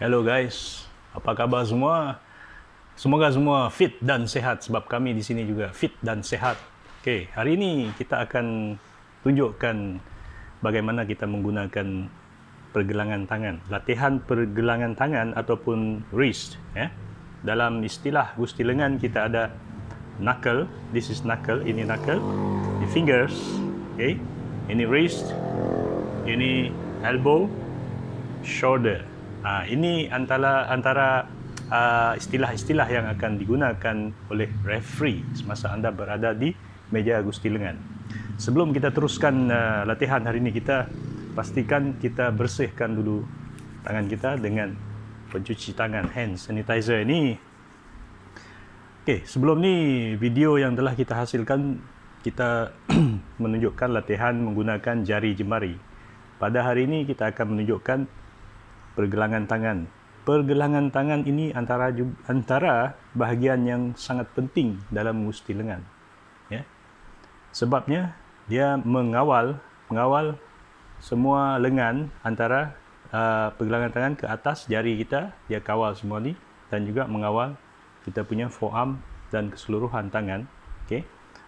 Hello guys, apa kabar semua? Semoga semua fit dan sehat sebab kami di sini juga fit dan sehat. Okey, hari ini kita akan tunjukkan bagaimana kita menggunakan pergelangan tangan, latihan pergelangan tangan ataupun wrist. Dalam istilah gusti lengan kita ada knuckle, this is knuckle, ini knuckle, the fingers, okay? Ini wrist, ini elbow, shoulder. Ini antara istilah-istilah yang akan digunakan oleh referee semasa anda berada di meja gusti lengan. Sebelum kita teruskan latihan hari ini, kita pastikan kita bersihkan dulu tangan kita dengan pencuci tangan, hand sanitizer ini. Okey, sebelum ni video yang telah kita hasilkan, kita menunjukkan latihan menggunakan jari jemari. Pada hari ini kita akan menunjukkan pergelangan tangan. Pergelangan tangan ini antara bahagian yang sangat penting dalam gusti lengan. Ya. Sebabnya dia mengawal semua lengan antara pergelangan tangan ke atas jari kita, dia kawal semua ni, dan juga mengawal kita punya forearm dan keseluruhan tangan. Okey.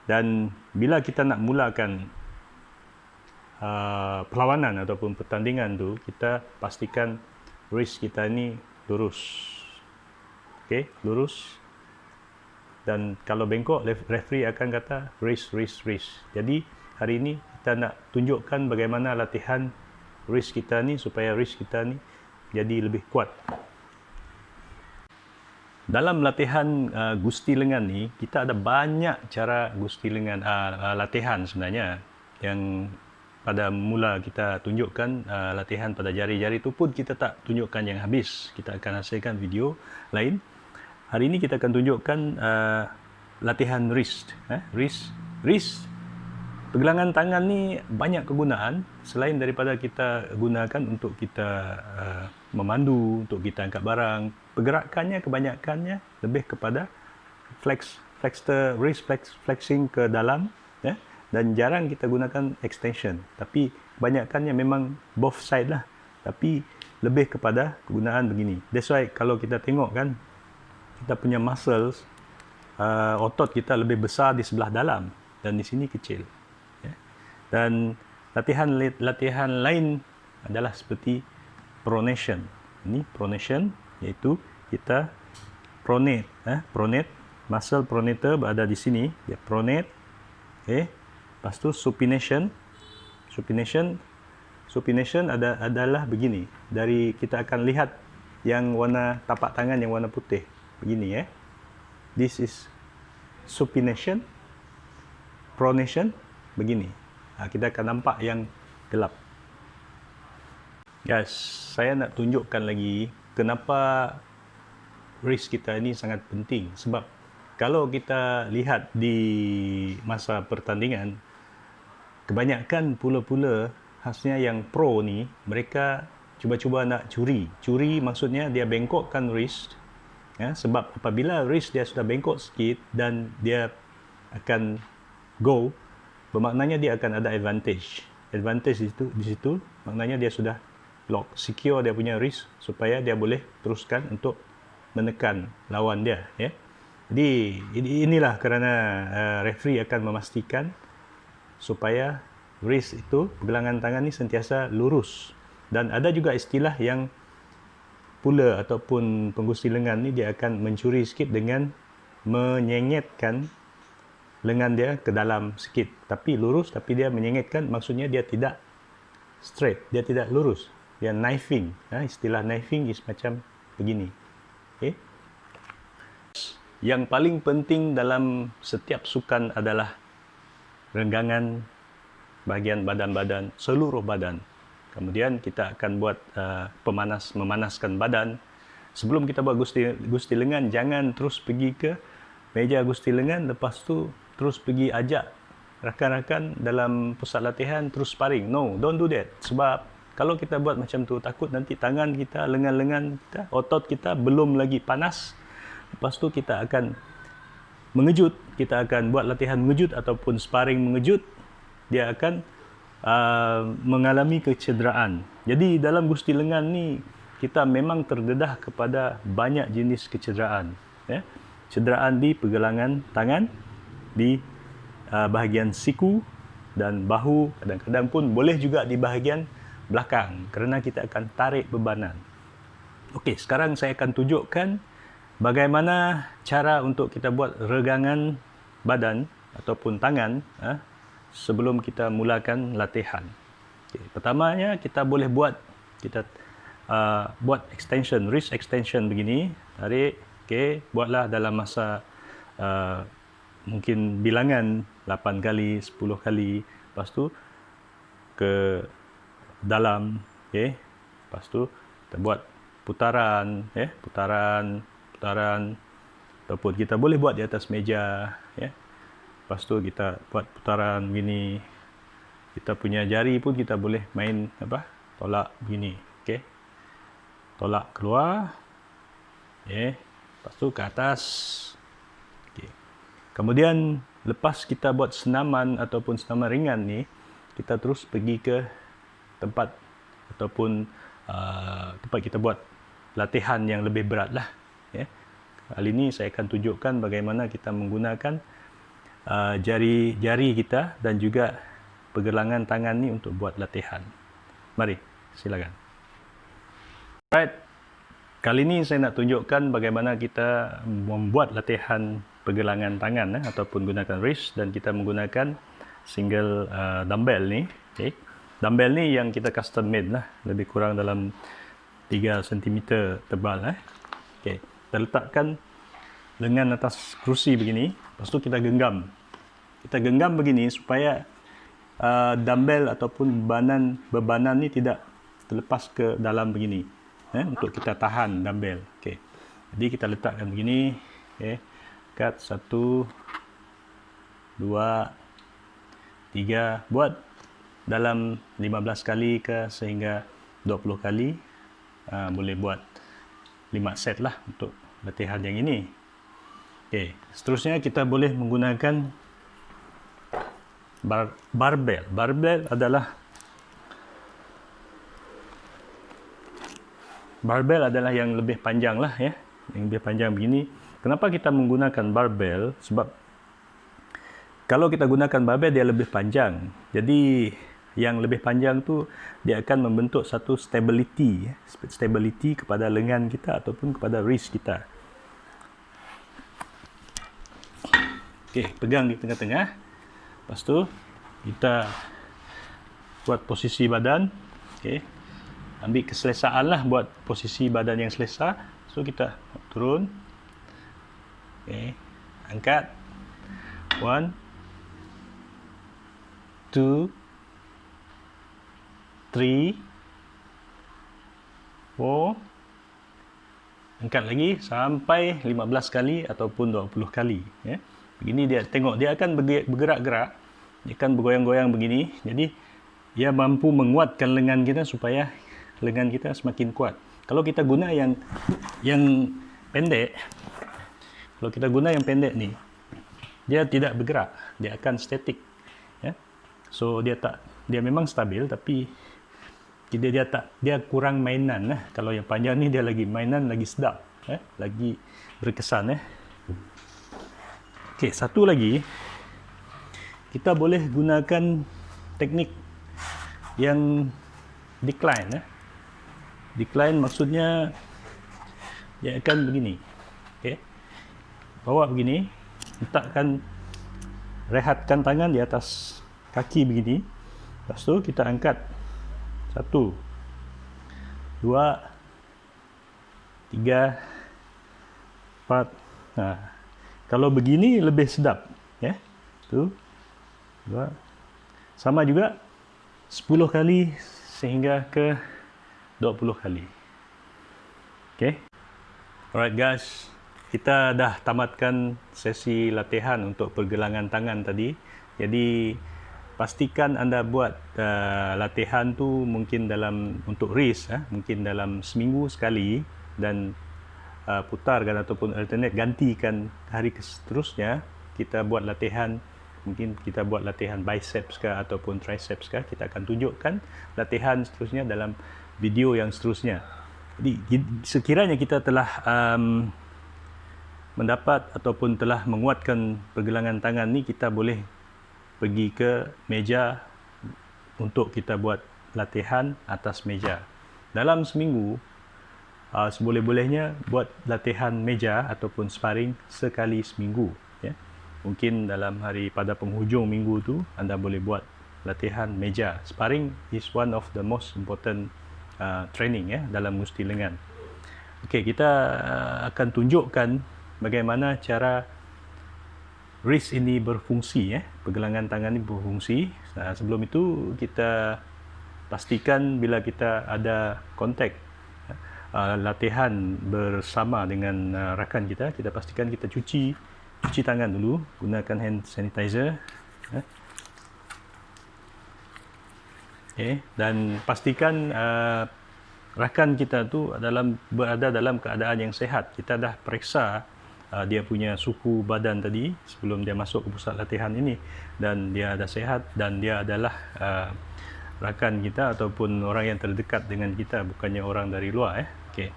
Dan bila kita nak mulakan perlawanan ataupun pertandingan tu, kita pastikan wrist kita ni lurus. Okey, lurus. Dan kalau bengkok, referee akan kata wrist. Jadi hari ini kita nak tunjukkan bagaimana latihan wrist kita ni supaya wrist kita ni jadi lebih kuat. Dalam latihan gusti lengan ni, kita ada banyak cara gusti lengan latihan sebenarnya yang pada mula kita tunjukkan latihan pada jari-jari itu pun kita tak tunjukkan yang habis. Kita akan hasilkan video lain. Hari ini kita akan tunjukkan latihan wrist. Wrist. Pergelangan tangan ni banyak kegunaan selain daripada kita gunakan untuk kita memandu, untuk kita angkat barang. Pergerakannya kebanyakannya lebih kepada flexing ke dalam, ya. Dan jarang kita gunakan extension, tapi kebanyakannya memang both side lah, tapi lebih kepada kegunaan begini. That's why kalau kita tengok kan, kita punya muscles, otot kita lebih besar di sebelah dalam dan di sini kecil, ya. Dan latihan lain adalah seperti pronation. Ini pronation, iaitu kita pronate, muscle pronator berada di sini, dia pronate. Okay. Lepas tu supination adalah begini. Dari kita akan lihat yang warna tapak tangan yang warna putih begini, ya. This is supination. Pronation begini. Kita akan nampak yang gelap. Guys, saya nak tunjukkan lagi kenapa wrist kita ini sangat penting. Sebab kalau kita lihat di masa pertandingan, kebanyakan pula-pula khasnya yang pro ni, mereka cuba-cuba nak curi. Curi maksudnya dia bengkokkan wrist, ya, sebab apabila wrist dia sudah bengkok sikit dan dia akan go, bermaknanya dia akan ada advantage. Advantage di situ maknanya dia sudah lock, secure dia punya wrist supaya dia boleh teruskan untuk menekan lawan dia, ya. Jadi inilah kerana referee akan memastikan supaya wrist itu, pergelangan tangan ni sentiasa lurus. Dan ada juga istilah yang pula ataupun penggusti lengan ni dia akan mencuri sikit dengan menyengetkan lengan dia ke dalam sikit. Tapi lurus, tapi dia menyengetkan, maksudnya dia tidak straight, dia tidak lurus. Dia knifing. Istilah knifing is macam begini. Okay. Yang paling penting dalam setiap sukan adalah renggangan bahagian badan-badan, seluruh badan. Kemudian kita akan buat memanaskan badan. Sebelum kita buat gusti lengan, jangan terus pergi ke meja gusti lengan, lepas tu terus pergi ajak rakan-rakan dalam pusat latihan terus sparring. No, don't do that. Sebab kalau kita buat macam tu, takut nanti tangan kita, lengan-lengan kita, otot kita belum lagi panas. Lepas tu kita akan mengejut, kita akan buat latihan mengejut ataupun sparring mengejut, dia akan mengalami kecederaan. Jadi dalam gusti lengan ni kita memang terdedah kepada banyak jenis kecederaan. Cederaan di pergelangan tangan, di bahagian siku dan bahu, kadang-kadang pun boleh juga di bahagian belakang kerana kita akan tarik bebanan. Okey, sekarang saya akan tunjukkan bagaimana cara untuk kita buat regangan badan ataupun tangan sebelum kita mulakan latihan. Okay. Pertamanya kita boleh buat extension, wrist extension begini, tarik, buatlah dalam masa mungkin bilangan 8 kali, 10 kali, lepas tu ke dalam, lepas tu kita buat putaran, putaran, ataupun kita boleh buat di atas meja, lepas tu kita buat putaran begini. Kita punya jari pun kita boleh main tolak begini, tolak keluar, lepas tu ke atas. Kemudian lepas kita buat senaman ataupun senaman ringan ni, kita terus pergi ke tempat ataupun tempat kita buat latihan yang lebih berat lah. Kali ini saya akan tunjukkan bagaimana kita menggunakan jari-jari kita dan juga pergelangan tangan ni untuk buat latihan. Mari, silakan. Alright, kali ini saya nak tunjukkan bagaimana kita membuat latihan pergelangan tangan ataupun gunakan wrist, dan kita menggunakan single dumbbell ni. Dumbbell ni yang kita custom made lah, lebih kurang dalam 3 cm tebal. Kita letakkan lengan atas kerusi begini, lepas tu kita genggam. Kita genggam begini supaya dumbbell ataupun bebanan ni tidak terlepas ke dalam begini, untuk kita tahan dumbbell. Jadi kita letakkan begini, kat 1, 2, 3, buat dalam 15 kali ke sehingga 20 kali. Boleh buat 5 set lah untuk latihan yang ini. Seterusnya kita boleh menggunakan barbell. Barbell adalah yang lebih panjang lah, yang lebih panjang begini. Kenapa kita menggunakan barbell? Sebab kalau kita gunakan barbell dia lebih panjang. Jadi yang lebih panjang tu dia akan membentuk satu stability kepada lengan kita ataupun kepada wrist kita. Pegang di tengah-tengah. Lepas tu kita buat posisi badan. Ambil keselesaan lah buat posisi badan yang selesa. So kita turun. Angkat. 1, 2, 3, 4. Angkat lagi sampai 15 kali ataupun 20 kali. Begini dia, tengok dia akan bergerak-gerak, dia akan bergoyang-goyang begini. Jadi dia mampu menguatkan lengan kita supaya lengan kita semakin kuat. Kalau kita guna yang pendek, ni, dia tidak bergerak, dia akan statik. So dia memang stabil, tapi dia kurang mainan lah. Kalau yang panjang ni dia lagi mainan, lagi sedap, lagi berkesan. Satu lagi, kita boleh gunakan teknik yang decline. Decline maksudnya dia akan begini. Bawa begini, rehatkan tangan di atas kaki begini. Lepas tu kita angkat 1, 2, 3, 4. Kalau begini lebih sedap. 1, 2. Sama juga 10 kali sehingga ke 20 kali. Alright guys, kita dah tamatkan sesi latihan untuk pergelangan tangan tadi. Jadi pastikan anda buat latihan tu mungkin untuk wrist, mungkin dalam seminggu sekali, dan putarkan ataupun alternate, gantikan hari seterusnya kita buat latihan. Mungkin kita buat latihan biceps kah ataupun triceps kah. Kita akan tunjukkan latihan seterusnya dalam video yang seterusnya. Jadi sekiranya kita telah mendapat ataupun telah menguatkan pergelangan tangan ni, kita boleh pergi ke meja untuk kita buat latihan atas meja. Dalam seminggu, seboleh-bolehnya buat latihan meja ataupun sparring sekali seminggu. Ya. Mungkin dalam pada penghujung minggu tu anda boleh buat latihan meja. Sparring is one of the most important training ya dalam gusti lengan. Okey, kita akan tunjukkan bagaimana cara wrist ini berfungsi ya. Pergelangan tangan ini berfungsi. Sebelum itu kita pastikan bila kita ada kontak latihan bersama dengan rakan kita, kita pastikan kita cuci tangan dulu, gunakan hand sanitizer. Okay. Dan pastikan rakan kita tu berada dalam keadaan yang sehat. Kita dah periksa dia punya suhu badan tadi sebelum dia masuk ke pusat latihan ini, dan dia ada sehat dan dia adalah rakan kita ataupun orang yang terdekat dengan kita, bukannya orang dari luar. Okay.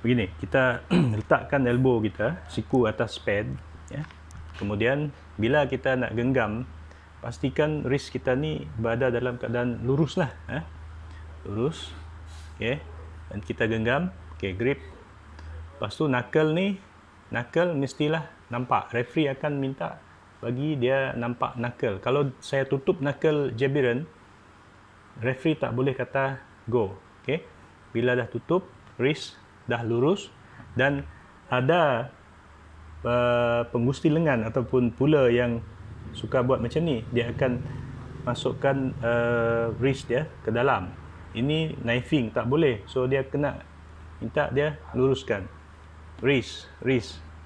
Begini, kita letakkan elbow kita, siku atas pad. Kemudian bila kita nak genggam, pastikan wrist kita ni berada dalam keadaan lurus lah. Lurus. Okay. Dan kita genggam. Okay, grip. Lepas tu knuckle mestilah nampak. Referee akan minta bagi dia nampak knuckle. Kalau saya tutup knuckle Jabiran, referee tak boleh kata go. Okay. Bila dah tutup, wrist dah lurus dan ada penggusti lengan ataupun pula yang suka buat macam ni, dia akan masukkan wrist dia ke dalam. Ini knifing, tak boleh. So dia kena minta dia luruskan. Wrist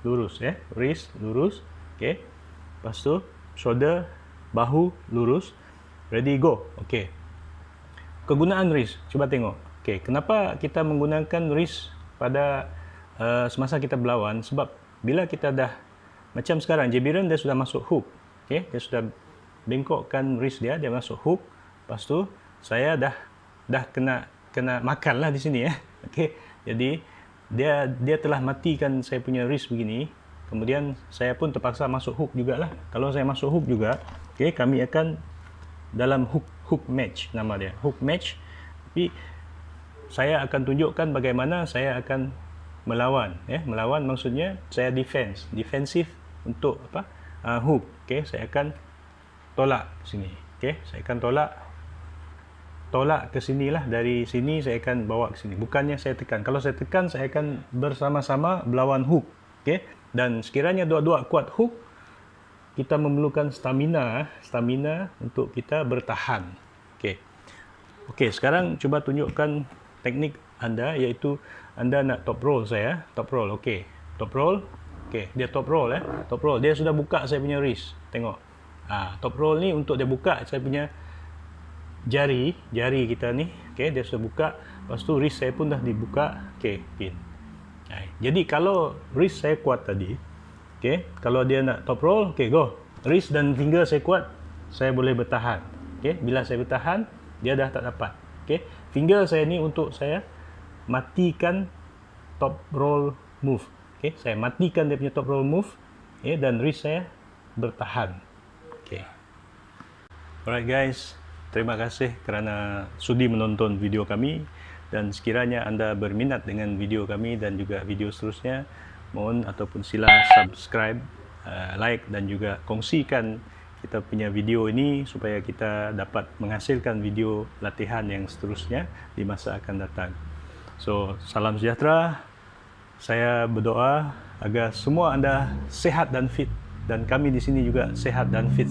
lurus ya. Wrist lurus. Okey. Lepas tu shoulder, bahu lurus. Ready, go. Okey. Kegunaan wrist, cuba tengok. Okey, kenapa kita menggunakan wrist pada semasa kita berlawan? Sebab bila kita dah macam sekarang, Jabiran dia sudah masuk hook. Okay, dia sudah bengkokkan wrist dia masuk hook. Lepas tu saya dah kena makan lah di sini ya. Okay, jadi dia telah matikan saya punya wrist begini. Kemudian saya pun terpaksa masuk hook jugalah. Kalau saya masuk hook juga, okay, kami akan dalam hook match, nama dia hook match. Tapi saya akan tunjukkan bagaimana saya akan melawan. Melawan maksudnya saya defensif untuk hook. Okay, saya akan tolak sini. Okay, saya akan tolak ke sinilah, dari sini saya akan bawa ke sini. Bukannya saya tekan. Kalau saya tekan, saya akan bersama-sama melawan hook. Okay, dan sekiranya dua-dua kuat hook, kita memerlukan stamina untuk kita bertahan. Okay, sekarang cuba tunjukkan teknik anda, iaitu anda nak top roll saya. Top roll, okay. Top roll. Okay, dia top roll Top roll. Dia sudah buka saya punya wrist. Tengok. Top roll ni untuk dia buka saya punya jari kita ni. Okay, dia sudah buka. Lepas tu wrist saya pun dah dibuka. Okay, pin. Jadi kalau wrist saya kuat tadi, okay, kalau dia nak top roll, okay, go. Wrist dan finger saya kuat, saya boleh bertahan. Okay, bila saya bertahan, dia dah tak dapat. Okay, finger saya ni untuk saya matikan top roll move. Okay, saya matikan dia punya top roll move, okay, dan wrist saya bertahan. Okay. Alright guys, terima kasih kerana sudi menonton video kami, dan sekiranya anda berminat dengan video kami dan juga video seterusnya, mohon ataupun sila subscribe, like dan juga kongsikan kita punya video ini supaya kita dapat menghasilkan video latihan yang seterusnya di masa akan datang. So, salam sejahtera. Saya berdoa agar semua anda sehat dan fit, dan kami di sini juga sehat dan fit.